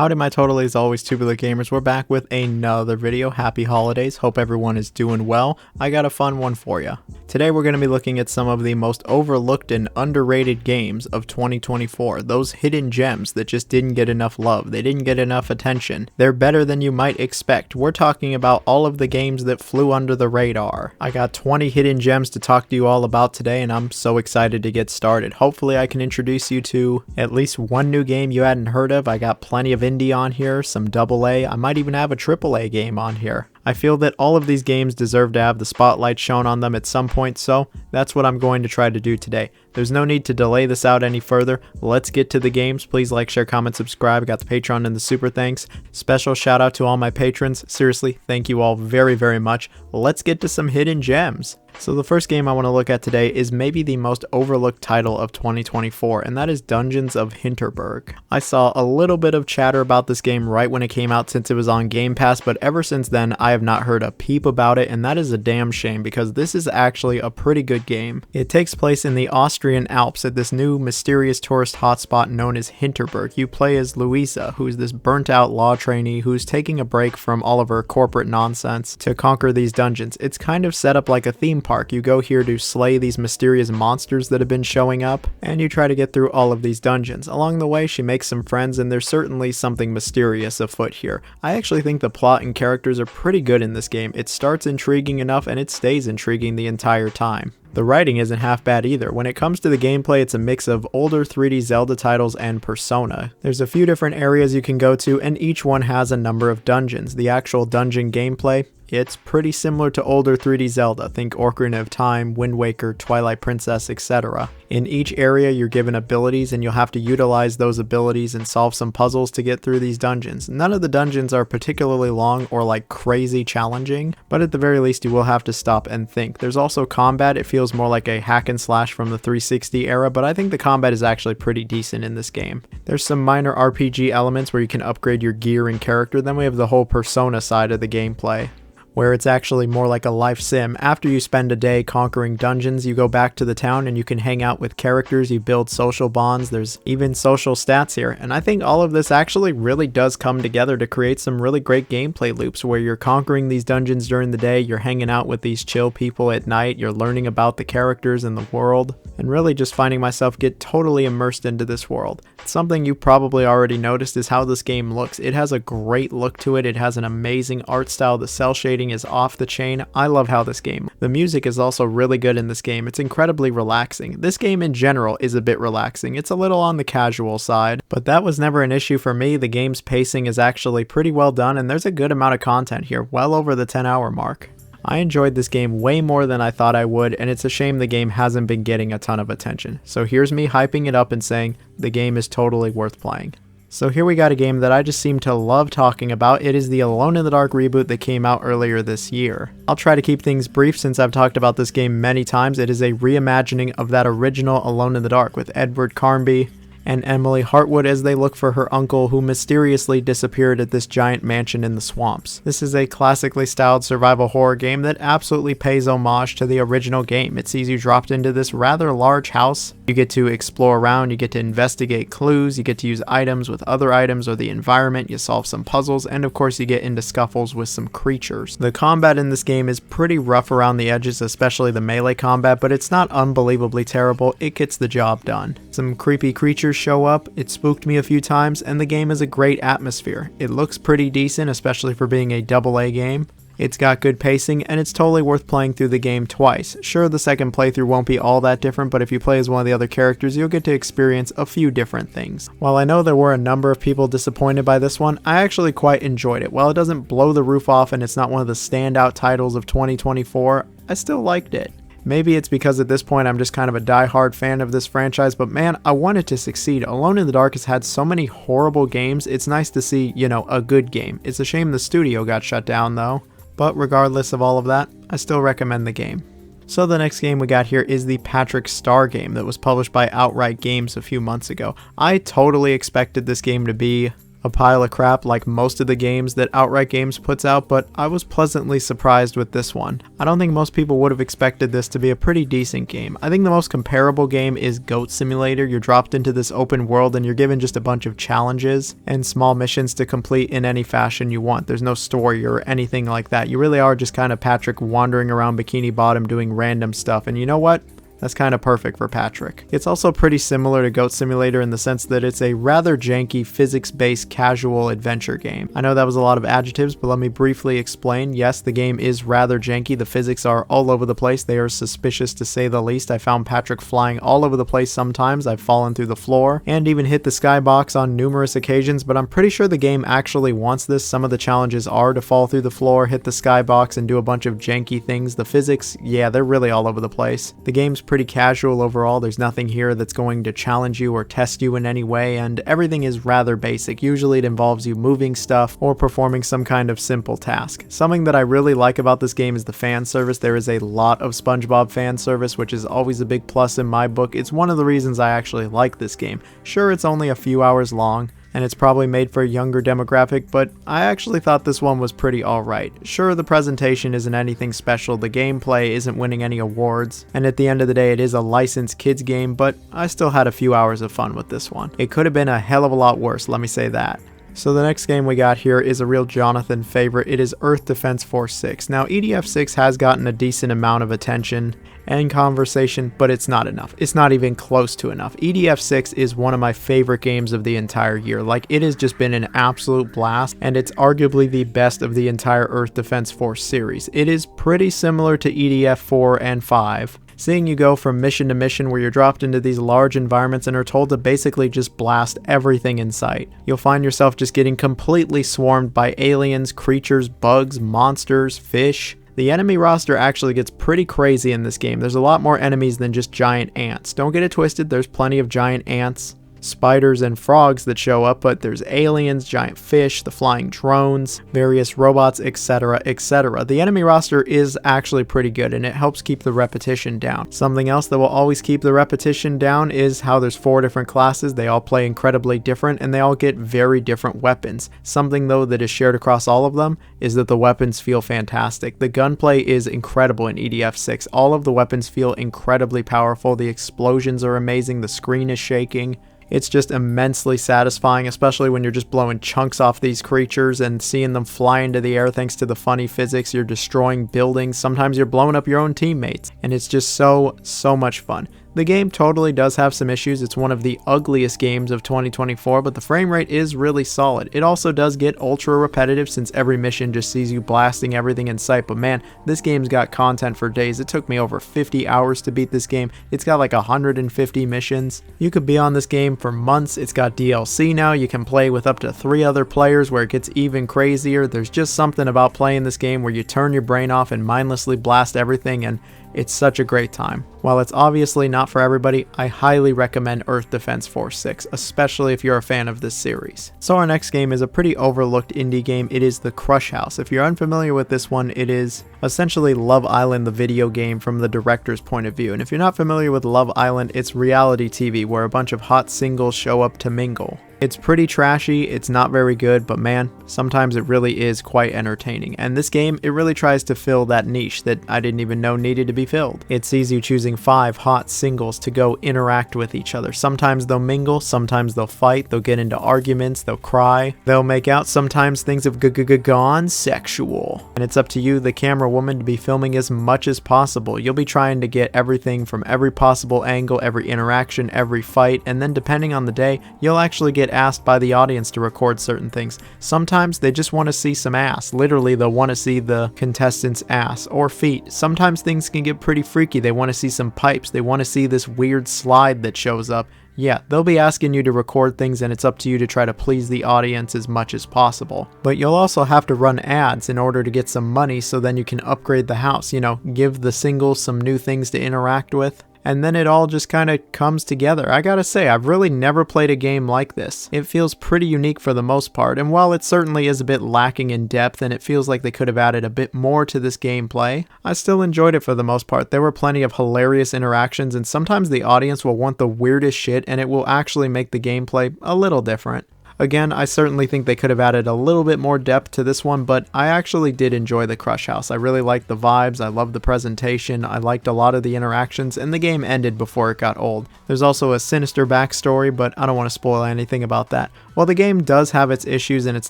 Howdy my totally as always Tubular gamers, we're back with another video. Happy holidays, hope everyone is doing well. I got a fun one for you. Today we're going to be looking at some of the most overlooked and underrated games of 2024. Those hidden gems that just didn't get enough love, they didn't get enough attention. They're better than you might expect. We're talking about all of the games that flew under the radar. I got 20 hidden gems to talk to you all about today and I'm so excited to get started. Hopefully I can introduce you to at least one new game you hadn't heard of. I got plenty of indie on here, some AA, I might even have a AAA game on here. I feel that all of these games deserve to have the spotlight shown on them at some point, so that's what I'm going to try to do today. There's no need to delay this out any further. Let's get to the games. Please like, share, comment, subscribe. I got the Patreon and the super thanks. Special shout out to all my patrons. Seriously, thank you all very, very much. Let's get to some hidden gems. So the first game I want to look at today is maybe the most overlooked title of 2024, and that is Dungeons of Hinterberg. I saw a little bit of chatter about this game right when it came out since it was on Game Pass, but ever since then I have not heard a peep about it, and that is a damn shame because this is actually a pretty good game. It takes place in the Austrian Alps at this new mysterious tourist hotspot known as Hinterberg. You play as Louisa, who's this burnt out law trainee who's taking a break from all of her corporate nonsense to conquer these dungeons. It's kind of set up like a theme park. You go here to slay these mysterious monsters that have been showing up, and you try to get through all of these dungeons. Along the way, she makes some friends, and there's certainly something mysterious afoot here. I actually think the plot and characters are pretty good in this game. It starts intriguing enough, and it stays intriguing the entire time. The writing isn't half bad either. When it comes to the gameplay, it's a mix of older 3D Zelda titles and Persona. There's a few different areas you can go to, and each one has a number of dungeons. The actual dungeon gameplay, it's pretty similar to older 3D Zelda, think Ocarina of Time, Wind Waker, Twilight Princess, etc. In each area you're given abilities and you'll have to utilize those abilities and solve some puzzles to get through these dungeons. None of the dungeons are particularly long or like crazy challenging, but at the very least you will have to stop and think. There's also combat. It feels more like a hack and slash from the 360 era, but I think the combat is actually pretty decent in this game. There's some minor RPG elements where you can upgrade your gear and character. Then we have the whole Persona side of the gameplay, where it's actually more like a life sim. After you spend a day conquering dungeons, you go back to the town and you can hang out with characters, you build social bonds, there's even social stats here, and I think all of this actually really does come together to create some really great gameplay loops where you're conquering these dungeons during the day, you're hanging out with these chill people at night, you're learning about the characters and the world, and really just finding myself get totally immersed into this world. Something you probably already noticed is how this game looks. It has a great look to it, it has an amazing art style, the cell shading is off the chain. I love how this game. The music is also really good in this game. It's incredibly relaxing. This game in general is a bit relaxing. It's a little on the casual side, but that was never an issue for me. The game's pacing is actually pretty well done and there's a good amount of content here, well over the 10-hour mark. I enjoyed this game way more than I thought I would, and it's a shame the game hasn't been getting a ton of attention. So here's me hyping it up and saying the game is totally worth playing. So here we got a game that I just seem to love talking about. It is the Alone in the Dark reboot that came out earlier this year. I'll try to keep things brief since I've talked about this game many times. It is a reimagining of that original Alone in the Dark with Edward Carnby and Emily Hartwood as they look for her uncle who mysteriously disappeared at this giant mansion in the swamps. This is a classically styled survival horror game that absolutely pays homage to the original game. It sees you dropped into this rather large house. You get to explore around, you get to investigate clues, you get to use items with other items or the environment, you solve some puzzles, and of course you get into scuffles with some creatures. The combat in this game is pretty rough around the edges, especially the melee combat, but it's not unbelievably terrible. It gets the job done. Some creepy creatures show up, it spooked me a few times, and the game has a great atmosphere. It looks pretty decent, especially for being a AA game. It's got good pacing, and it's totally worth playing through the game twice. Sure, the second playthrough won't be all that different, but if you play as one of the other characters, you'll get to experience a few different things. While I know there were a number of people disappointed by this one, I actually quite enjoyed it. While it doesn't blow the roof off and it's not one of the standout titles of 2024, I still liked it. Maybe it's because at this point I'm just kind of a die-hard fan of this franchise, but man, I want it to succeed. Alone in the Dark has had so many horrible games, it's nice to see, you know, a good game. It's a shame the studio got shut down though, but regardless of all of that, I still recommend the game. So the next game we got here is the Patrick Star game that was published by Outright Games a few months ago. I totally expected this game to be a pile of crap like most of the games that Outright Games puts out, but I was pleasantly surprised with this one. I don't think most people would have expected this to be a pretty decent game. I think the most comparable game is Goat Simulator. You're dropped into this open world and you're given just a bunch of challenges and small missions to complete in any fashion you want. There's no story or anything like that. You really are just kind of Patrick wandering around Bikini Bottom doing random stuff, and you know what? That's kind of perfect for Patrick. It's also pretty similar to Goat Simulator in the sense that it's a rather janky physics-based casual adventure game. I know that was a lot of adjectives, but let me briefly explain. Yes, the game is rather janky. The physics are all over the place. They are suspicious to say the least. I found Patrick flying all over the place sometimes. I've fallen through the floor and even hit the skybox on numerous occasions, but I'm pretty sure the game actually wants this. Some of the challenges are to fall through the floor, hit the skybox, and do a bunch of janky things. The physics, yeah, they're really all over the place. The game's pretty casual overall. There's nothing here that's going to challenge you or test you in any way, and everything is rather basic. Usually it involves you moving stuff or performing some kind of simple task. Something that I really like about this game is the fan service. There is a lot of SpongeBob fan service, which is always a big plus in my book. It's one of the reasons I actually like this game. Sure, it's only a few hours long, and it's probably made for a younger demographic, but I actually thought this one was pretty alright. Sure, the presentation isn't anything special, the gameplay isn't winning any awards, and at the end of the day it is a licensed kids game, but I still had a few hours of fun with this one. It could have been a hell of a lot worse, let me say that. So the next game we got here is a real Jonathan favorite. It is Earth Defense Force 6. Now EDF 6 has gotten a decent amount of attention and conversation, but it's not enough. It's not even close to enough. EDF 6 is one of my favorite games of the entire year. Like, it has just been an absolute blast, and it's arguably the best of the entire Earth Defense Force series. It is pretty similar to EDF 4 and 5. Seeing you go from mission to mission where you're dropped into these large environments and are told to basically just blast everything in sight. You'll find yourself just getting completely swarmed by aliens, creatures, bugs, monsters, fish. The enemy roster actually gets pretty crazy in this game. There's a lot more enemies than just giant ants. Don't get it twisted, there's plenty of giant ants, spiders, and frogs that show up, but there's aliens, giant fish, the flying drones, various robots, etc, etc. The enemy roster is actually pretty good, and it helps keep the repetition down. Something else that will always keep the repetition down is how there's 4 different classes. They all play incredibly different, and they all get very different weapons. Something though that is shared across all of them is that the weapons feel fantastic. The gunplay is incredible in EDF 6. All of the weapons feel incredibly powerful. The explosions are amazing. The screen is shaking. It's just immensely satisfying, especially when you're just blowing chunks off these creatures and seeing them fly into the air thanks to the funny physics. You're destroying buildings. Sometimes you're blowing up your own teammates, and it's just so much fun. The game totally does have some issues. It's one of the ugliest games of 2024, but the frame rate is really solid. It also does get ultra repetitive since every mission just sees you blasting everything in sight, but man, this game's got content for days. It took me over 50 hours to beat this game. It's got like 150 missions. You could be on this game for months. It's got DLC now. You can play with up to 3 other players where it gets even crazier. There's just something about playing this game where you turn your brain off and mindlessly blast everything, and it's such a great time. While it's obviously not for everybody, I highly recommend Earth Defense Force 6, especially if you're a fan of this series. So our next game is a pretty overlooked indie game. It is The Crush House. If you're unfamiliar with this one, it is essentially Love Island, the video game, from the director's point of view. And if you're not familiar with Love Island, it's reality TV where a bunch of hot singles show up to mingle. It's pretty trashy, it's not very good, but man, sometimes it really is quite entertaining. And this game, it really tries to fill that niche that I didn't even know needed to be filled. It sees you choosing 5 hot singles to go interact with each other. Sometimes they'll mingle, sometimes they'll fight, they'll get into arguments, they'll cry, they'll make out, sometimes things have gone sexual. And it's up to you, the camera woman, to be filming as much as possible. You'll be trying to get everything from every possible angle, every interaction, every fight, and then depending on the day, you'll actually get asked by the audience to record certain things. Sometimes they just want to see some ass. Literally, they'll want to see the contestant's ass or feet. Sometimes things can get pretty freaky. They want to see some pipes. They want to see this weird slide that shows up. Yeah, they'll be asking you to record things, and it's up to you to try to please the audience as much as possible. But you'll also have to run ads in order to get some money so then you can upgrade the house. You know, give the singles some new things to interact with. And then it all just kind of comes together. I gotta say, I've really never played a game like this. It feels pretty unique for the most part, and while it certainly is a bit lacking in depth and it feels like they could have added a bit more to this gameplay, I still enjoyed it for the most part. There were plenty of hilarious interactions, and sometimes the audience will want the weirdest shit and it will actually make the gameplay a little different. Again, I certainly think they could have added a little bit more depth to this one, but I actually did enjoy the Crush House. I really liked the vibes, I loved the presentation, I liked a lot of the interactions, and the game ended before it got old. There's also a sinister backstory, but I don't want to spoil anything about that. While the game does have its issues and it's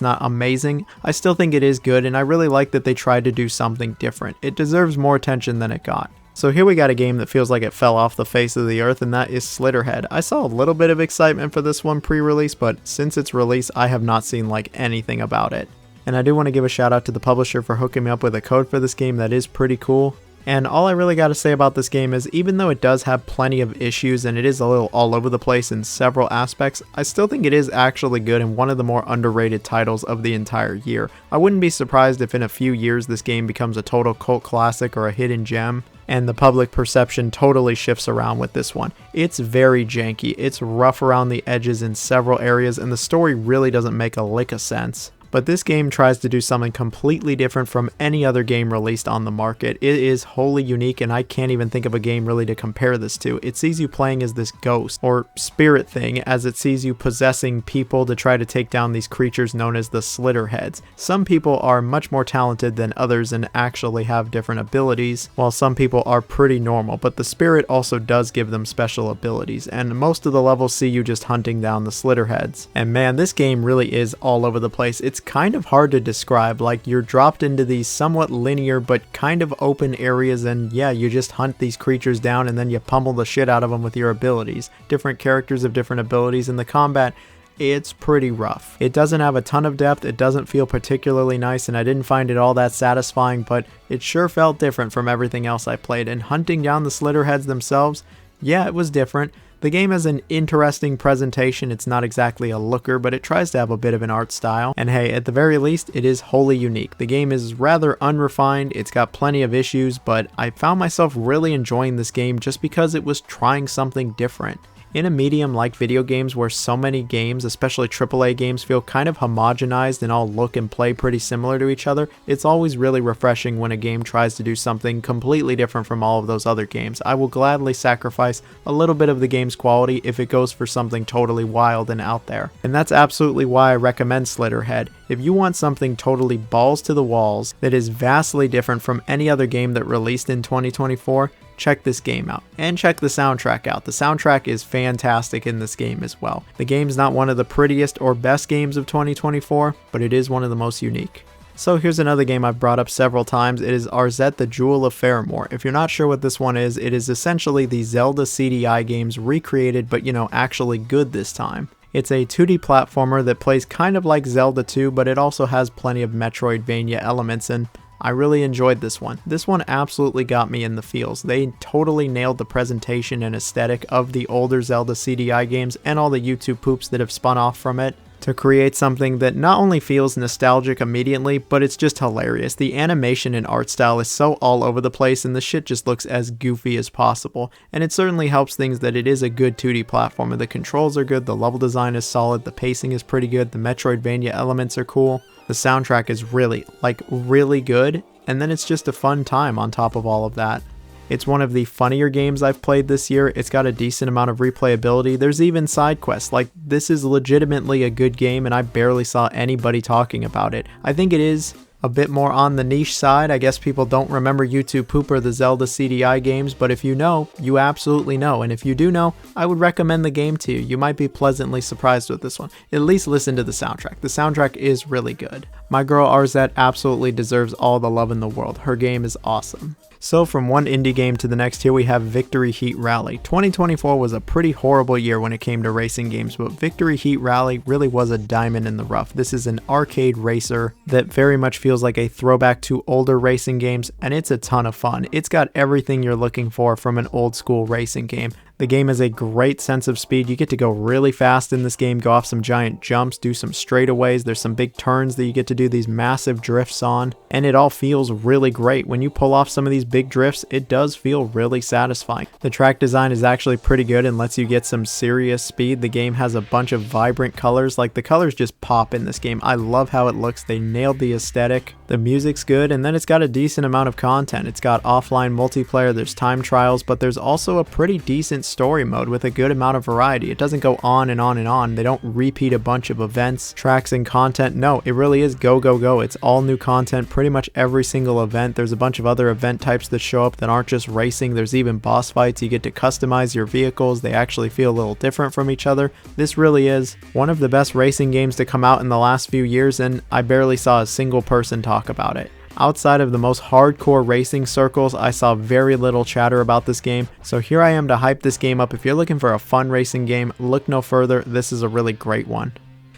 not amazing, I still think it is good, and I really like that they tried to do something different. It deserves more attention than it got. So here we got a game that feels like it fell off the face of the earth, and that is Slitterhead. I saw a little bit of excitement for this one pre-release, but since its release I have not seen like anything about it. And I do want to give a shout out to the publisher for hooking me up with a code for this game that is pretty cool. And all I really got to say about this game is, even though it does have plenty of issues and it is a little all over the place in several aspects, I still think it is actually good and one of the more underrated titles of the entire year. I wouldn't be surprised if in a few years this game becomes a total cult classic or a hidden gem, and the public perception totally shifts around with this one. It's very janky, it's rough around the edges in several areas, and the story really doesn't make a lick of sense. But this game tries to do something completely different from any other game released on the market. It is wholly unique, and I can't even think of a game really to compare this to. It sees you playing as this ghost or spirit thing, as it sees you possessing people to try to take down these creatures known as the Slitterheads. Some people are much more talented than others and actually have different abilities, while some people are pretty normal, but the spirit also does give them special abilities, and most of the levels see you just hunting down the Slitterheads. And man, this game really is all over the place. It's kind of hard to describe, like you're dropped into these somewhat linear but kind of open areas, and yeah, you just hunt these creatures down and then you pummel the shit out of them with your abilities. Different characters have different abilities, and the combat, it's pretty rough. It doesn't have a ton of depth, it doesn't feel particularly nice, and I didn't find it all that satisfying, but it sure felt different from everything else I played. And hunting down the Slitterheads themselves, yeah, it was different. The game has an interesting presentation. It's not exactly a looker, but it tries to have a bit of an art style. And hey, at the very least, it is wholly unique. The game is rather unrefined, it's got plenty of issues, but I found myself really enjoying this game just because it was trying something different. In a medium like video games where so many games, especially AAA games, feel kind of homogenized and all look and play pretty similar to each other, it's always really refreshing when a game tries to do something completely different from all of those other games. I will gladly sacrifice a little bit of the game's quality if it goes for something totally wild and out there. And that's absolutely why I recommend Slitterhead. If you want something totally balls to the walls that is vastly different from any other game that released in 2024, check this game out, and check the soundtrack out. The soundtrack is fantastic in this game as well. The game's not one of the prettiest or best games of 2024, but it is one of the most unique. So here's another game I've brought up several times. It is Arzette the Jewel of Faramore. If you're not sure what this one is, it is essentially the Zelda CDI games recreated, but actually good this time. It's a 2D platformer that plays kind of like Zelda 2, but it also has plenty of Metroidvania elements, and I really enjoyed this one. This one absolutely got me in the feels. They totally nailed the presentation and aesthetic of the older Zelda CDI games and all the YouTube poops that have spun off from it to create something that not only feels nostalgic immediately, but it's just hilarious. The animation and art style is so all over the place, and the shit just looks as goofy as possible. And it certainly helps things that it is a good 2D platformer. The controls are good, the level design is solid, the pacing is pretty good, the Metroidvania elements are cool. The soundtrack is really good, and then it's just a fun time on top of all of that. It's one of the funnier games I've played this year. It's got a decent amount of replayability. There's even side quests. Like, this is legitimately a good game, and I barely saw anybody talking about it. I think it is a bit more on the niche side. I guess people don't remember YouTube Poop or the Zelda CDI games, but if you know, you absolutely know. And if you do know, I would recommend the game to you. You might be pleasantly surprised with this one. At least listen to the soundtrack. The soundtrack is really good. My girl Arzette absolutely deserves all the love in the world. Her game is awesome. So from one indie game to the next, here we have Victory Heat Rally. 2024 was a pretty horrible year when it came to racing games, but Victory Heat Rally really was a diamond in the rough. This is an arcade racer that very much feels like a throwback to older racing games, and it's a ton of fun. It's got everything you're looking for from an old school racing game. The game has a great sense of speed. You get to go really fast in this game, go off some giant jumps, do some straightaways. There's some big turns that you get to do these massive drifts on, and it all feels really great. When you pull off some of these big drifts, it does feel really satisfying. The track design is actually pretty good and lets you get some serious speed. The game has a bunch of vibrant colors. Like, the colors just pop in this game. I love how it looks. They nailed the aesthetic. The music's good, and then it's got a decent amount of content. It's got offline multiplayer, there's time trials, but there's also a pretty decent story mode with a good amount of variety. It doesn't go on and on and on. They don't repeat a bunch of events, tracks, and content. No, it really is go, go, go. It's all new content, pretty much every single event. There's a bunch of other event types that show up that aren't just racing. There's even boss fights. You get to customize your vehicles. They actually feel a little different from each other. This really is one of the best racing games to come out in the last few years, and I barely saw a single person talk about it. Outside of the most hardcore racing circles, I saw very little chatter about this game, so here I am to hype this game up. If you're looking for a fun racing game, look no further. This is a really great one.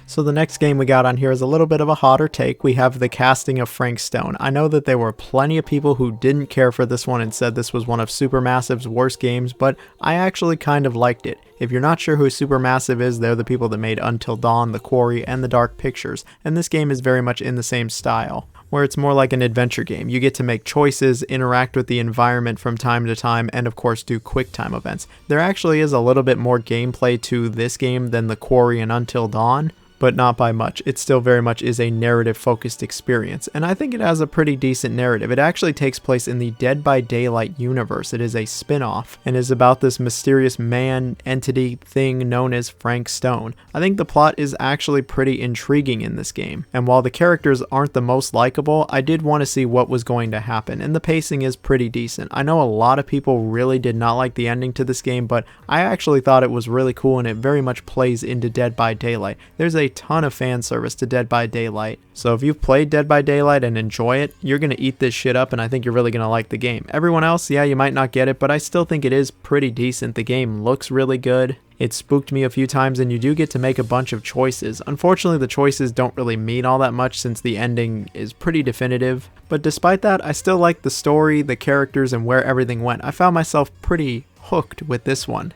So the next game we got on here is a little bit of a hotter take. We have The Casting of Frank Stone. I know that there were plenty of people who didn't care for this one and said this was one of Supermassive's worst games, but I actually kind of liked it. If you're not sure who Supermassive is, they're the people that made Until Dawn, The Quarry, and The Dark Pictures, and this game is very much in the same style, where it's more like an adventure game. You get to make choices, interact with the environment from time to time, and of course do quick time events. There actually is a little bit more gameplay to this game than The Quarry and Until Dawn, but not by much. It still very much is a narrative focused experience, and I think it has a pretty decent narrative. It actually takes place in the Dead by Daylight universe. It is a spin-off and is about this mysterious man entity thing known as Frank Stone. I think the plot is actually pretty intriguing in this game, and while the characters aren't the most likable, I did want to see what was going to happen, and the pacing is pretty decent. I know a lot of people really did not like the ending to this game, but I actually thought it was really cool, and it very much plays into Dead by Daylight. There's a ton of fan service to Dead by Daylight, so if you've played Dead by Daylight and enjoy it, you're gonna eat this shit up, and I think you're really gonna like the game. Everyone else, yeah, you might not get it, but I still think it is pretty decent. The game looks really good. It spooked me a few times, and you do get to make a bunch of choices. Unfortunately, the choices don't really mean all that much since the ending is pretty definitive, but despite that, I still like the story, the characters, and where everything went. I found myself pretty hooked with this one.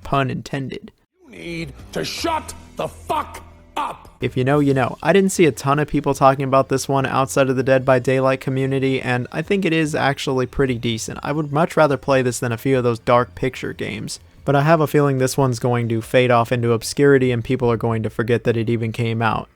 Pun intended. You need to shut the fuck up! If you know, you know. I didn't see a ton of people talking about this one outside of the Dead by Daylight community, and I think it is actually pretty decent. I would much rather play this than a few of those dark picture games, but I have a feeling this one's going to fade off into obscurity and people are going to forget that it even came out.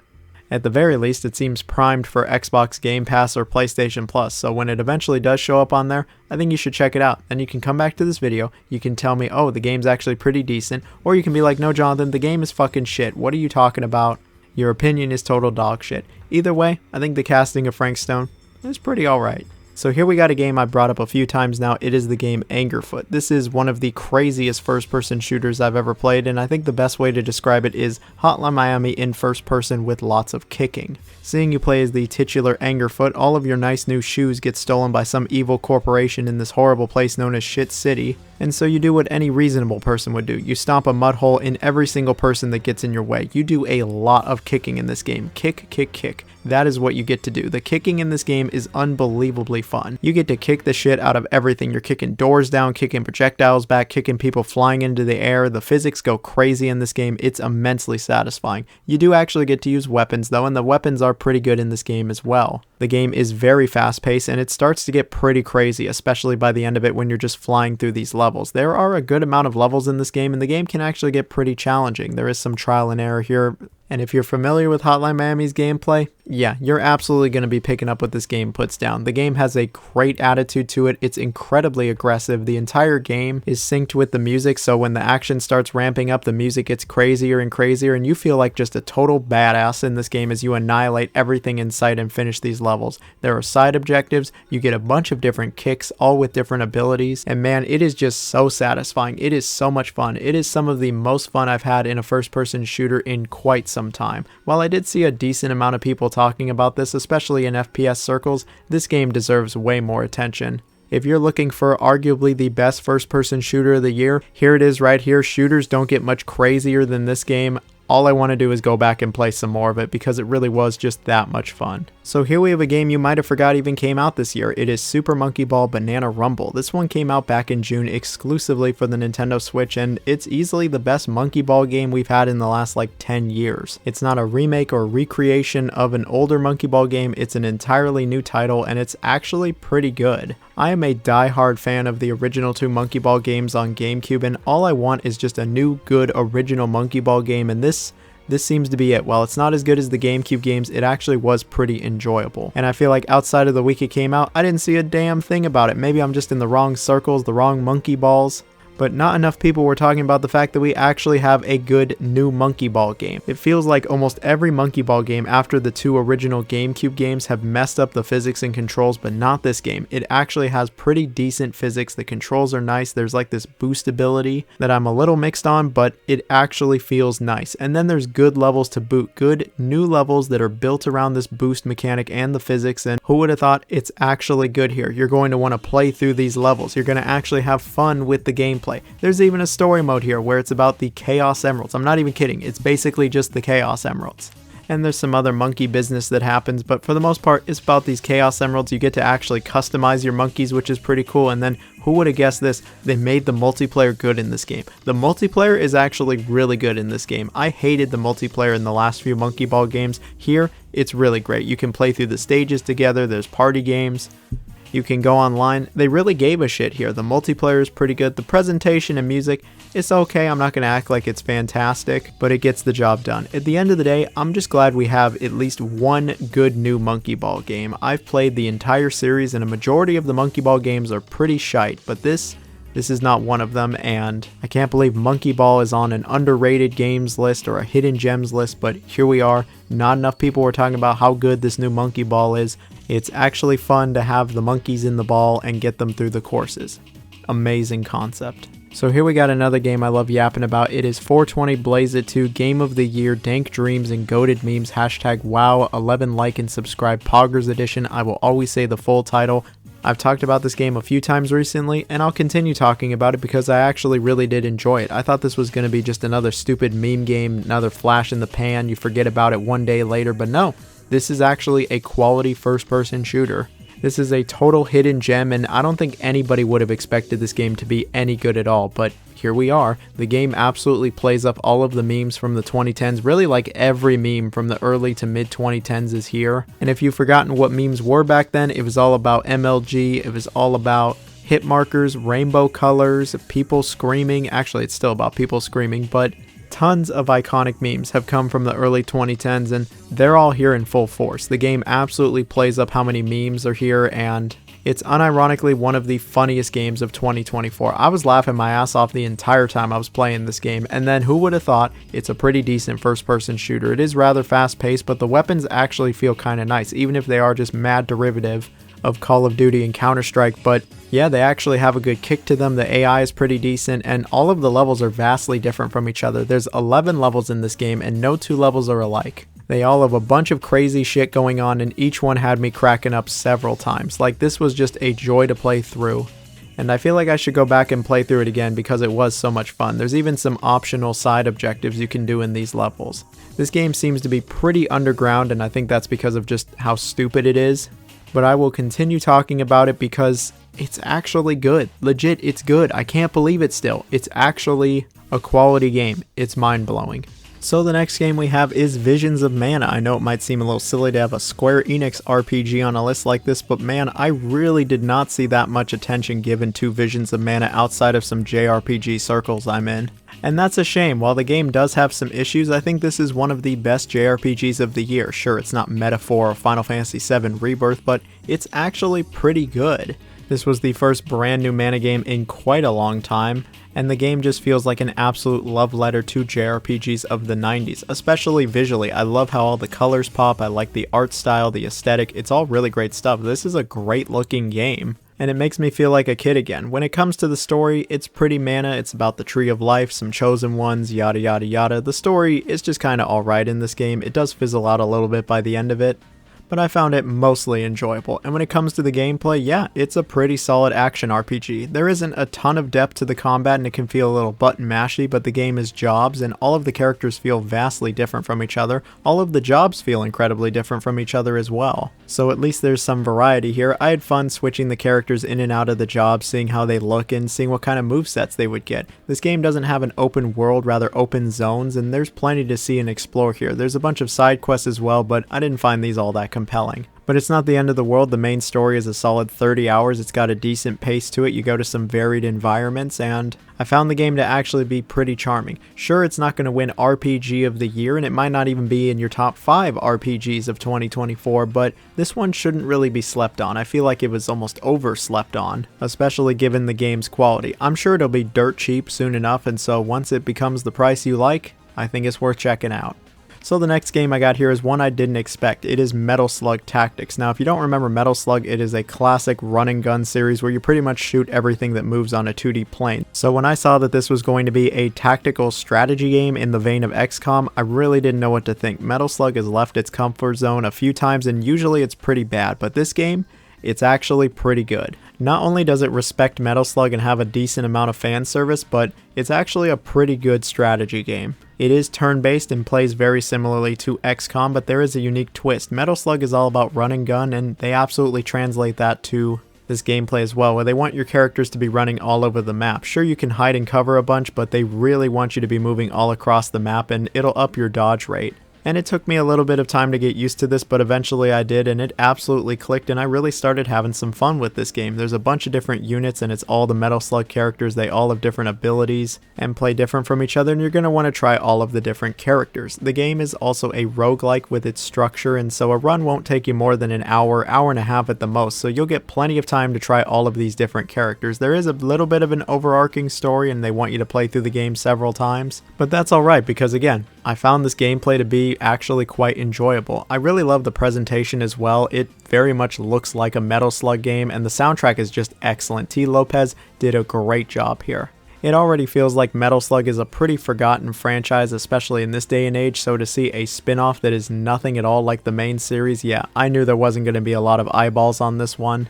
At the very least, it seems primed for Xbox Game Pass or PlayStation Plus, so when it eventually does show up on there, I think you should check it out. Then you can come back to this video, you can tell me, oh, the game's actually pretty decent, or you can be like, no, Jonathan, the game is fucking shit. What are you talking about? Your opinion is total dog shit. Either way, I think The Casting of Frank Stone is pretty alright. So here we got a game I brought up a few times now. It is the game Angerfoot. This is one of the craziest first-person shooters I've ever played, and I think the best way to describe it is Hotline Miami in first person with lots of kicking. Seeing you play as the titular Angerfoot, all of your nice new shoes get stolen by some evil corporation in this horrible place known as Shit City, and so you do what any reasonable person would do. You stomp a mud hole in every single person that gets in your way. You do a lot of kicking in this game. Kick, kick, kick. That is what you get to do. The kicking in this game is unbelievably fun. You get to kick the shit out of everything. You're kicking doors down, kicking projectiles back, kicking people flying into the air. The physics go crazy in this game. It's immensely satisfying. You do actually get to use weapons though, and the weapons are pretty good in this game as well. The game is very fast paced and it starts to get pretty crazy, especially by the end of it when you're just flying through these levels. There are a good amount of levels in this game and the game can actually get pretty challenging. There is some trial and error here. And if you're familiar with Hotline Miami's gameplay, yeah, you're absolutely going to be picking up what this game puts down. The game has a great attitude to it. It's incredibly aggressive. The entire game is synced with the music, so when the action starts ramping up, the music gets crazier and crazier, and you feel like just a total badass in this game as you annihilate everything in sight and finish these levels. There are side objectives, you get a bunch of different kicks, all with different abilities, and man, it is just so satisfying. It is so much fun. It is some of the most fun I've had in a first-person shooter in quite some time. While I did see a decent amount of people talking about this, especially in FPS circles, this game deserves way more attention. If you're looking for arguably the best first-person shooter of the year, here it is right here. Shooters don't get much crazier than this game. All I want to do is go back and play some more of it because it really was just that much fun. So here we have a game you might have forgot even came out this year. It is Super Monkey Ball Banana Rumble. This one came out back in June exclusively for the Nintendo Switch, and it's easily the best Monkey Ball game we've had in the last like 10 years. It's not a remake or recreation of an older Monkey Ball game, it's an entirely new title and it's actually pretty good. I am a die-hard fan of the original two Monkey Ball games on GameCube, and all I want is just a new, good, original Monkey Ball game, and this seems to be it. While it's not as good as the GameCube games, it actually was pretty enjoyable. And I feel like outside of the week it came out, I didn't see a damn thing about it. Maybe I'm just in the wrong circles, the wrong monkey balls. But not enough people were talking about the fact that we actually have a good new Monkey Ball game. It feels like almost every Monkey Ball game after the 2 original GameCube games have messed up the physics and controls, but not this game. It actually has pretty decent physics. The controls are nice. There's like this boost ability that I'm a little mixed on, but it actually feels nice. And then there's good levels to boot, good new levels that are built around this boost mechanic and the physics, and who would have thought it's actually good here. You're going to want to play through these levels. You're going to actually have fun with the gameplay. There's even a story mode here where it's about the Chaos Emeralds. I'm not even kidding. It's basically just the Chaos Emeralds. And there's some other monkey business that happens, but for the most part, it's about these Chaos Emeralds. You get to actually customize your monkeys, which is pretty cool. And then, who would have guessed this? They made the multiplayer good in this game. The multiplayer is actually really good in this game. I hated the multiplayer in the last few Monkey Ball games. Here, it's really great. You can play through the stages together. There's party games. You can go online. They really gave a shit here. The multiplayer is pretty good. The presentation and music, it's okay. I'm not going to act like it's fantastic, but it gets the job done. At the end of the day, I'm just glad we have at least one good new Monkey Ball game. I've played the entire series, and a majority of the Monkey Ball games are pretty shite, but this is not one of them, and I can't believe Monkey Ball is on an underrated games list or a hidden gems list, but here we are. Not enough people were talking about how good this new Monkey Ball is. It's actually fun to have the monkeys in the ball and get them through the courses. Amazing concept. So here we got another game I love yapping about. It is 420 Blaze It 2 Game of the Year, Dank Dreams and Goated Memes, hashtag wow, 11 like and subscribe, Poggers Edition. I will always say the full title. I've talked about this game a few times recently, and I'll continue talking about it because I actually really did enjoy it. I thought this was going to be just another stupid meme game, another flash in the pan, you forget about it one day later, but no. This is actually a quality first-person shooter. This is a total hidden gem, and I don't think anybody would have expected this game to be any good at all, but here we are. The game absolutely plays up all of the memes from the 2010s. Really, like every meme from the early to mid 2010s is here. And if you've forgotten what memes were back then, it was all about MLG, it was all about hit markers, rainbow colors, people screaming. Actually, it's still about people screaming, but tons of iconic memes have come from the early 2010s, and they're all here in full force. The game absolutely plays up how many memes are here, and it's unironically one of the funniest games of 2024. I was laughing my ass off the entire time I was playing this game, and then who would have thought it's a pretty decent first-person shooter. It is rather fast-paced, but the weapons actually feel kind of nice, even if they are just mad derivative of Call of Duty and Counter-Strike, but yeah, they actually have a good kick to them. The AI is pretty decent, and all of the levels are vastly different from each other. There's 11 levels in this game, and no 2 levels are alike. They all have a bunch of crazy shit going on, and each one had me cracking up several times. Like, this was just a joy to play through, and I feel like I should go back and play through it again because it was so much fun. There's even some optional side objectives you can do in these levels. This game seems to be pretty underground, and I think that's because of just how stupid it is. But I will continue talking about it because it's actually good. Legit, it's good. I can't believe it still. It's actually a quality game. It's mind-blowing. So the next game we have is Visions of Mana. I know it might seem a little silly to have a Square Enix RPG on a list like this, but man, I really did not see that much attention given to Visions of Mana outside of some JRPG circles I'm in. And that's a shame. While the game does have some issues, I think this is one of the best JRPGs of the year. Sure, it's not Metaphor or Final Fantasy VII Rebirth, but it's actually pretty good. This was the first brand new Mana game in quite a long time, and the game just feels like an absolute love letter to JRPGs of the 90s, especially visually. I love how all the colors pop, I like the art style, the aesthetic, it's all really great stuff. This is a great looking game, and it makes me feel like a kid again. When it comes to the story, it's pretty Mana, it's about the Tree of Life, some chosen ones, yada yada yada. The story is just kinda alright in this game. It does fizzle out a little bit by the end of it, but I found it mostly enjoyable. And when it comes to the gameplay, yeah, it's a pretty solid action RPG. There isn't a ton of depth to the combat and it can feel a little button mashy, but the game is jobs and all of the characters feel vastly different from each other. All of the jobs feel incredibly different from each other as well. So at least there's some variety here. I had fun switching the characters in and out of the jobs, seeing how they look and seeing what kind of movesets they would get. This game doesn't have an open world, rather open zones, and there's plenty to see and explore here. There's a bunch of side quests as well, but I didn't find these all that compelling. But it's not the end of the world. The main story is a solid 30 hours. It's got a decent pace to it. You go to some varied environments, and I found the game to actually be pretty charming. Sure, it's not going to win RPG of the year, and it might not even be in your top 5 RPGs of 2024, but this one shouldn't really be slept on. I feel like it was almost overslept on, especially given the game's quality. I'm sure it'll be dirt cheap soon enough, and so once it becomes the price you like, I think it's worth checking out. So the next game I got here is one I didn't expect. It is Metal Slug Tactics. Now, if you don't remember Metal Slug, it is a classic run and gun series where you pretty much shoot everything that moves on a 2D plane. So when I saw that this was going to be a tactical strategy game in the vein of XCOM, I really didn't know what to think. Metal Slug has left its comfort zone a few times, and usually it's pretty bad, but this game, it's actually pretty good. Not only does it respect Metal Slug and have a decent amount of fan service, but it's actually a pretty good strategy game. It is turn-based and plays very similarly to XCOM, but there is a unique twist. Metal Slug is all about run and gun, and they absolutely translate that to this gameplay as well, where they want your characters to be running all over the map. Sure, you can hide and cover a bunch, but they really want you to be moving all across the map, and it'll up your dodge rate. And it took me a little bit of time to get used to this, but eventually I did, and it absolutely clicked, and I really started having some fun with this game. There's a bunch of different units, and it's all the Metal Slug characters. They all have different abilities and play different from each other, and you're going to want to try all of the different characters. The game is also a roguelike with its structure, and so a run won't take you more than an hour, hour and a half at the most, so you'll get plenty of time to try all of these different characters. There is a little bit of an overarching story, and they want you to play through the game several times, but that's alright because, again, I found this gameplay to be actually quite enjoyable. I really love the presentation as well. It very much looks like a Metal Slug game, and the soundtrack is just excellent. T. Lopez did a great job here. It already feels like Metal Slug is a pretty forgotten franchise, especially in this day and age, so to see a spin-off that is nothing at all like the main series, yeah, I knew there wasn't going to be a lot of eyeballs on this one.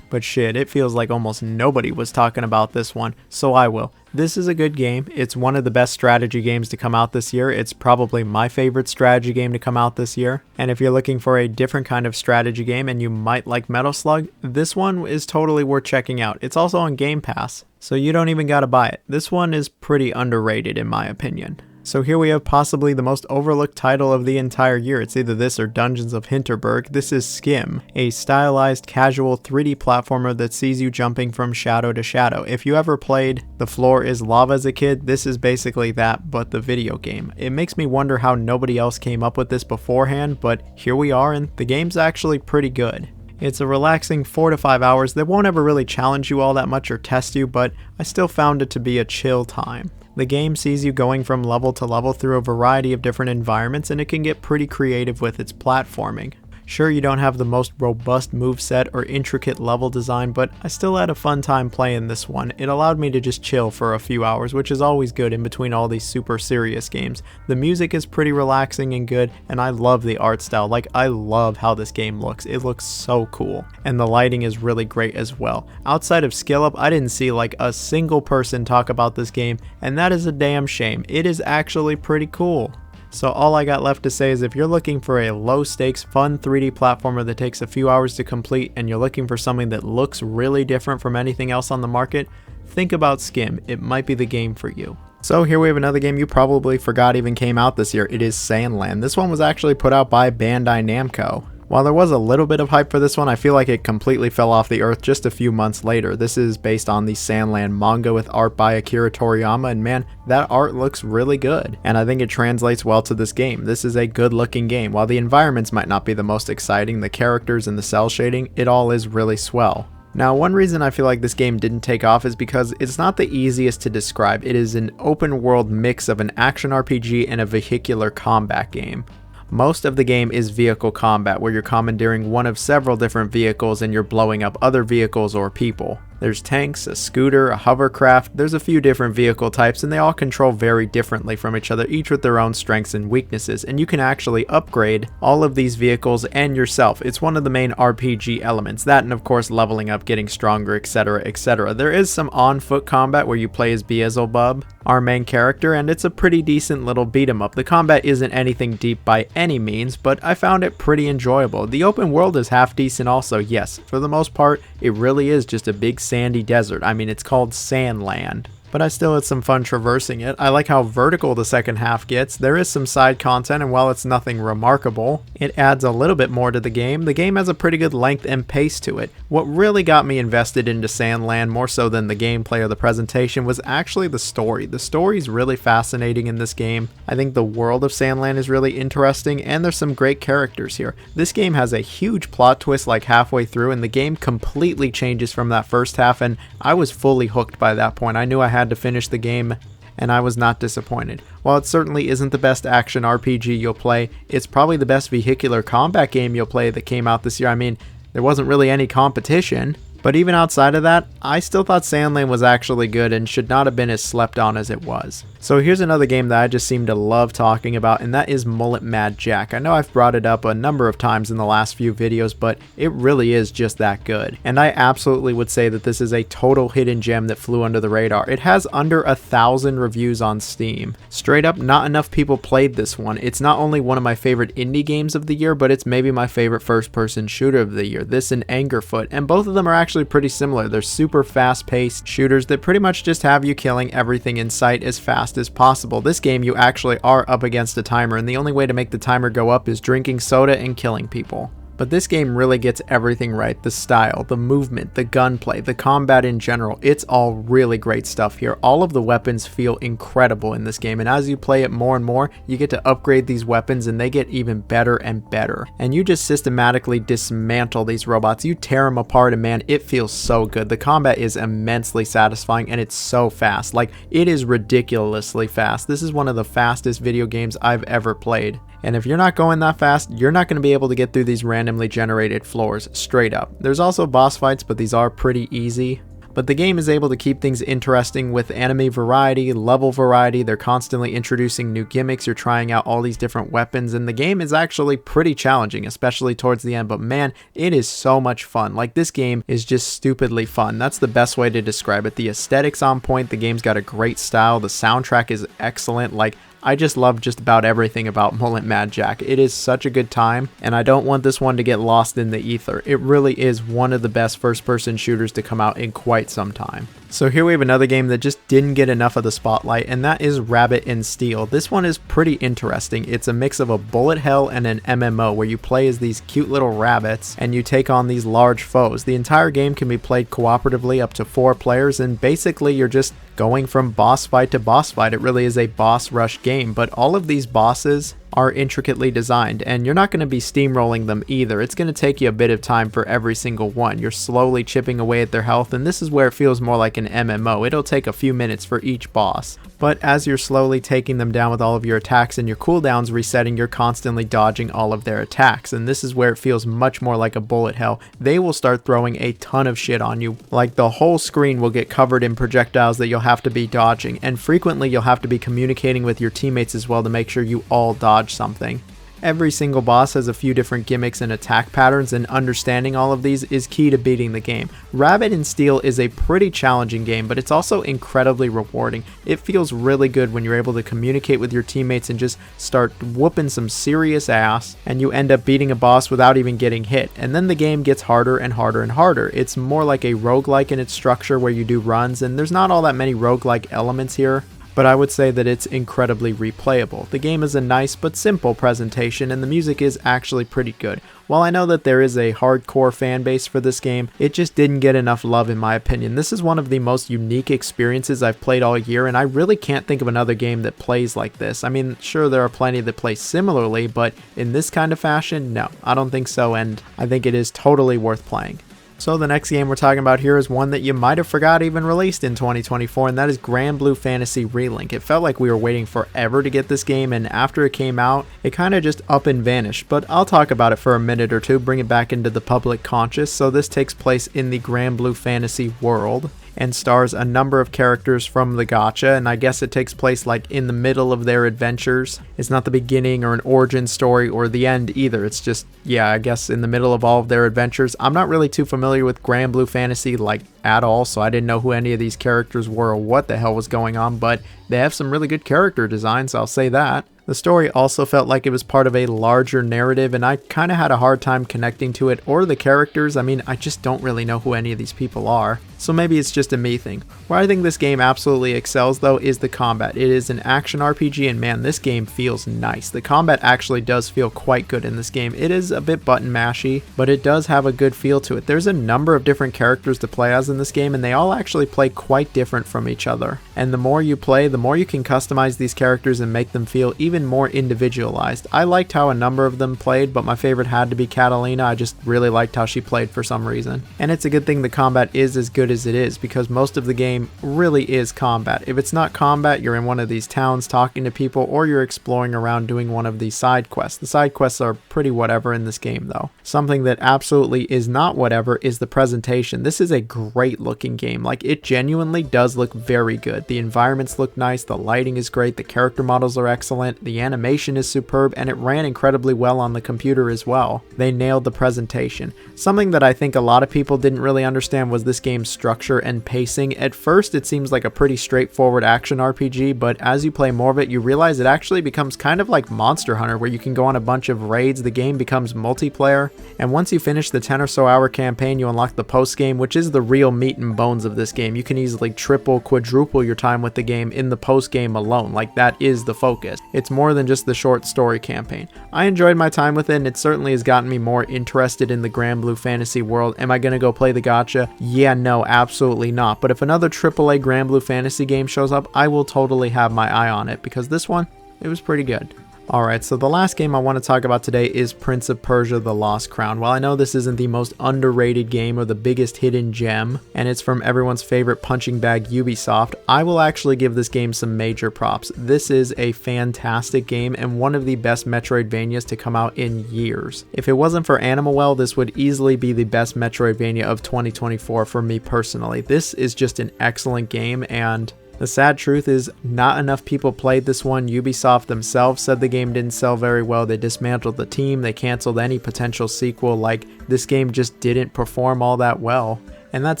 But shit, it feels like almost nobody was talking about this one, so I will. This is a good game. It's one of the best strategy games to come out this year. It's probably my favorite strategy game to come out this year. And if you're looking for a different kind of strategy game and you might like Metal Slug, this one is totally worth checking out. It's also on Game Pass, so you don't even gotta buy it. This one is pretty underrated in my opinion. So here we have possibly the most overlooked title of the entire year. It's either this or Dungeons of Hinterberg. This is Skim, a stylized casual 3D platformer that sees you jumping from shadow to shadow. If you ever played The Floor is Lava as a kid, this is basically that, but the video game. It makes me wonder how nobody else came up with this beforehand, but here we are, and the game's actually pretty good. It's a relaxing 4 to 5 hours that won't ever really challenge you all that much or test you, but I still found it to be a chill time. The game sees you going from level to level through a variety of different environments, and it can get pretty creative with its platforming. Sure, you don't have the most robust moveset or intricate level design, but I still had a fun time playing this one. It allowed me to just chill for a few hours, which is always good in between all these super serious games. The music is pretty relaxing and good, and I love the art style. Like, I love how this game looks. It looks so cool, and the lighting is really great as well. Outside of Skill Up, I didn't see like a single person talk about this game, and that is a damn shame. It is actually pretty cool. So all I got left to say is if you're looking for a low stakes, fun 3D platformer that takes a few hours to complete, and you're looking for something that looks really different from anything else on the market, think about Skim. It might be the game for you. So here we have another game you probably forgot even came out this year. It is Sandland. This one was actually put out by Bandai Namco. While there was a little bit of hype for this one, I feel like it completely fell off the earth just a few months later. This is based on the Sandland manga with art by Akira Toriyama, and man, that art looks really good. And I think it translates well to this game. This is a good looking game. While the environments might not be the most exciting, the characters and the cell shading, it all is really swell. Now, one reason I feel like this game didn't take off is because it's not the easiest to describe. It is an open world mix of an action RPG and a vehicular combat game. Most of the game is vehicle combat, where you're commandeering one of several different vehicles and you're blowing up other vehicles or people. There's tanks, a scooter, a hovercraft. There's a few different vehicle types, and they all control very differently from each other, each with their own strengths and weaknesses, and you can actually upgrade all of these vehicles and yourself. It's one of the main RPG elements. That, and of course leveling up, getting stronger, etc, etc. There is some on-foot combat where you play as Beelzebub, our main character, and it's a pretty decent little beat 'em up. The combat isn't anything deep by any means, but I found it pretty enjoyable. The open world is half decent also, yes. For the most part, it really is just a big sandy desert. I mean, it's called Sandland. but I still had some fun traversing it. I like how vertical the second half gets. There is some side content, and while it's nothing remarkable, it adds a little bit more to the game. The game has a pretty good length and pace to it. What really got me invested into Sandland, more so than the gameplay or the presentation, was actually the story. The story is really fascinating in this game. I think the world of Sandland is really interesting, and there's some great characters here. This game has a huge plot twist like halfway through, and the game completely changes from that first half, and I was fully hooked by that point. I knew I had to finish the game, and I was not disappointed. While it certainly isn't the best action RPG you'll play, it's probably the best vehicular combat game you'll play that came out this year. I mean, there wasn't really any competition. But even outside of that, I still thought Sandland was actually good and should not have been as slept on as it was. So here's another game that I just seem to love talking about, and that is Mullet Mad Jack. I know I've brought it up a number of times in the last few videos, but it really is just that good. And I absolutely would say that this is a total hidden gem that flew under the radar. It has under 1,000 reviews on Steam. Straight up, not enough people played this one. It's not only one of my favorite indie games of the year, but it's maybe my favorite first-person shooter of the year. This and Angerfoot, and both of them are actually pretty similar. They're super fast-paced shooters that pretty much just have you killing everything in sight as fast as possible. This game, you actually are up against a timer, and the only way to make the timer go up is drinking soda and killing people. But this game really gets everything right. The style, the movement, the gunplay, the combat in general. It's all really great stuff here. All of the weapons feel incredible in this game, and as you play it more and more, you get to upgrade these weapons and they get even better and better. And you just systematically dismantle these robots. You tear them apart, and man, it feels so good. The combat is immensely satisfying, and it's so fast. Like, it is ridiculously fast. This is one of the fastest video games I've ever played. And if you're not going that fast, you're not going to be able to get through these randomly generated floors, straight up. There's also boss fights, but these are pretty easy. But the game is able to keep things interesting with enemy variety, level variety. They're constantly introducing new gimmicks. You're trying out all these different weapons, and the game is actually pretty challenging, especially towards the end. But man, it is so much fun. Like, this game is just stupidly fun. That's the best way to describe it. The aesthetics on point. The game's got a great style. The soundtrack is excellent. Like, I just love just about everything about Mullet Mad Jack. It is such a good time, and I don't want this one to get lost in the ether. It really is one of the best first-person shooters to come out in quite some time. So here we have another game that just didn't get enough of the spotlight, and that is Rabbit in Steel. This one is pretty interesting. It's a mix of a bullet hell and an MMO where you play as these cute little rabbits and you take on these large foes. The entire game can be played cooperatively up to 4 players, and basically you're just going from boss fight to boss fight. It really is a boss rush game, but all of these bosses are intricately designed, and you're not going to be steamrolling them either. It's going to take you a bit of time for every single one. You're slowly chipping away at their health, and this is where it feels more like an MMO. It'll take a few minutes for each boss, but as you're slowly taking them down with all of your attacks and your cooldowns resetting, you're constantly dodging all of their attacks, and this is where it feels much more like a bullet hell. They will start throwing a ton of shit on you. Like, the whole screen will get covered in projectiles that you'll have to be dodging, and frequently you'll have to be communicating with your teammates as well to make sure you all dodge something. Every single boss has a few different gimmicks and attack patterns, and understanding all of these is key to beating the game. Rabbit in Steel is a pretty challenging game, but it's also incredibly rewarding. It feels really good when you're able to communicate with your teammates and just start whooping some serious ass, and you end up beating a boss without even getting hit. And then the game gets harder and harder and harder. It's more like a roguelike in its structure where you do runs, and there's not all that many roguelike elements here, but I would say that it's incredibly replayable. The game is a nice but simple presentation, and the music is actually pretty good. While I know that there is a hardcore fan base for this game, it just didn't get enough love in my opinion. This is one of the most unique experiences I've played all year, and I really can't think of another game that plays like this. I mean, sure, there are plenty that play similarly, but in this kind of fashion, no, I don't think so, and I think it is totally worth playing. So the next game we're talking about here is one that you might have forgot even released in 2024, and that is Granblue Fantasy Relink. It felt like we were waiting forever to get this game, and after it came out, it kind of just up and vanished, but I'll talk about it for a minute or two, bring it back into the public conscious. So this takes place in the Granblue Fantasy world, and stars a number of characters from the gacha, and I guess it takes place like in the middle of their adventures. It's not the beginning or an origin story or the end either. It's just, yeah, I guess in the middle of all of their adventures. I'm not really too familiar with Granblue Fantasy like at all, so I didn't know who any of these characters were or what the hell was going on, but they have some really good character designs, I'll say that. The story also felt like it was part of a larger narrative, and I kind of had a hard time connecting to it or the characters. I mean, I just don't really know who any of these people are. So maybe it's just a me thing. Where I think this game absolutely excels though is the combat. It is an action RPG, and man, this game feels nice. The combat actually does feel quite good in this game. It is a bit button mashy, but it does have a good feel to it. There's a number of different characters to play as in this game, and they all actually play quite different from each other. And the more you play, the more you can customize these characters and make them feel even more individualized. I liked how a number of them played, but my favorite had to be Catalina. I just really liked how she played for some reason. And it's a good thing the combat is as good as it is, because most of the game really is combat. If it's not combat, you're in one of these towns talking to people, or you're exploring around doing one of these side quests. The side quests are pretty whatever in this game though. Something that absolutely is not whatever is the presentation. This is a great looking game. Like, it genuinely does look very good. The environments look nice, the lighting is great, the character models are excellent, the animation is superb, and it ran incredibly well on the computer as well. They nailed the presentation. Something that I think a lot of people didn't really understand was this game's structure and pacing. At first it seems like a pretty straightforward action RPG, but as you play more of it, you realize it actually becomes kind of like Monster Hunter, where you can go on a bunch of raids. The game becomes multiplayer, and once you finish the 10 or so hour campaign, you unlock the post game, which is the real meat and bones of this game. You can easily triple, quadruple your time with the game in the post game alone. Like, that is the focus. It's more than just the short story campaign. I enjoyed my time with it, and it certainly has gotten me more interested in the Grand Blue Fantasy world. Am I gonna go play the gacha? Yeah, no, absolutely not. But if another AAA Grand Blue Fantasy game shows up, I will totally have my eye on it, because this one, it was pretty good. Alright, so the last game I want to talk about today is Prince of Persia: The Lost Crown. While I know this isn't the most underrated game or the biggest hidden gem, and it's from everyone's favorite punching bag Ubisoft, I will actually give this game some major props. This is a fantastic game and one of the best Metroidvanias to come out in years. If it wasn't for Animal Well, this would easily be the best Metroidvania of 2024 for me personally. This is just an excellent game, and the sad truth is not enough people played this one. Ubisoft themselves said the game didn't sell very well. They dismantled the team. They canceled any potential sequel. Like, this game just didn't perform all that well. And that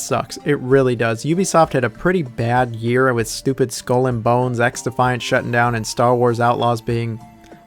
sucks. It really does. Ubisoft had a pretty bad year with stupid Skull and Bones, X-Defiant shutting down, and Star Wars Outlaws being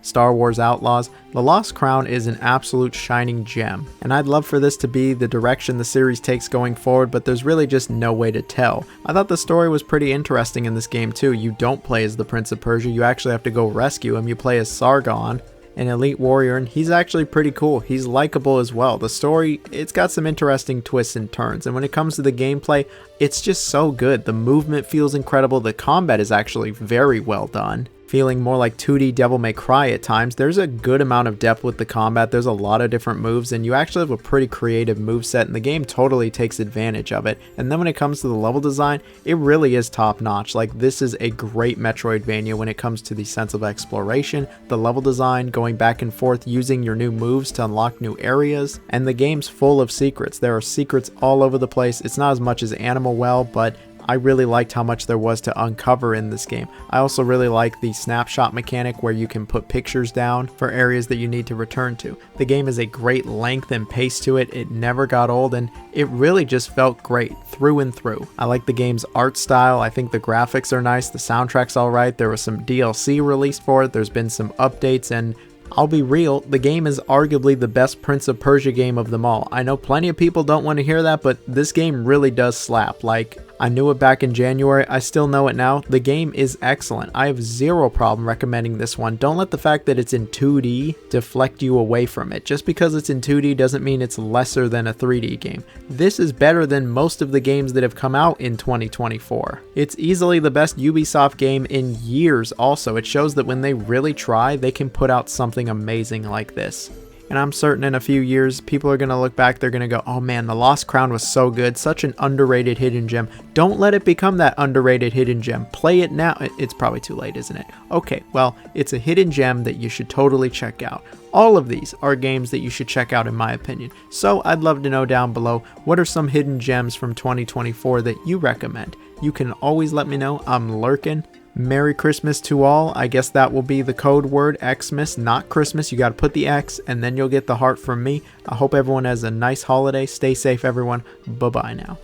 Star Wars Outlaws. The Lost Crown is an absolute shining gem, and I'd love for this to be the direction the series takes going forward, but there's really just no way to tell. I thought the story was pretty interesting in this game too. You don't play as the Prince of Persia, you actually have to go rescue him. You play as Sargon, an elite warrior, and he's actually pretty cool. He's likable as well. The story, it's got some interesting twists and turns, and when it comes to the gameplay, it's just so good. The movement feels incredible. The combat is actually very well done, feeling more like 2D Devil May Cry at times. There's a good amount of depth with the combat. There's a lot of different moves, and you actually have a pretty creative moveset, and the game totally takes advantage of it. And then when it comes to the level design, it really is top notch. Like, this is a great Metroidvania when it comes to the sense of exploration, the level design, going back and forth, using your new moves to unlock new areas, and the game's full of secrets. There are secrets all over the place. It's not as much as Animal Well, but I really liked how much there was to uncover in this game. I also really like the snapshot mechanic where you can put pictures down for areas that you need to return to. The game has a great length and pace to it. It never got old, and it really just felt great through and through. I like the game's art style. I think the graphics are nice. The soundtrack's alright. There was some DLC released for it. There's been some updates, and I'll be real, the game is arguably the best Prince of Persia game of them all. I know plenty of people don't want to hear that, but this game really does slap. Like, I knew it back in January, I still know it now. The game is excellent. I have zero problem recommending this one. Don't let the fact that it's in 2D deflect you away from it. Just because it's in 2D doesn't mean it's lesser than a 3D game. This is better than most of the games that have come out in 2024. It's easily the best Ubisoft game in years also. It shows that when they really try, they can put out something amazing like this. And I'm certain in a few years, people are going to look back, they're going to go, oh man, the Lost Crown was so good, such an underrated hidden gem. Don't let it become that underrated hidden gem. Play it now. It's probably too late, isn't it? Okay, well, it's a hidden gem that you should totally check out. All of these are games that you should check out in my opinion. So I'd love to know down below, what are some hidden gems from 2024 that you recommend? You can always let me know. I'm lurking. Merry Christmas to all. I guess that will be the code word, Xmas, not Christmas. You got to put the X and then you'll get the heart from me. I hope everyone has a nice holiday. Stay safe, everyone. Bye-bye now.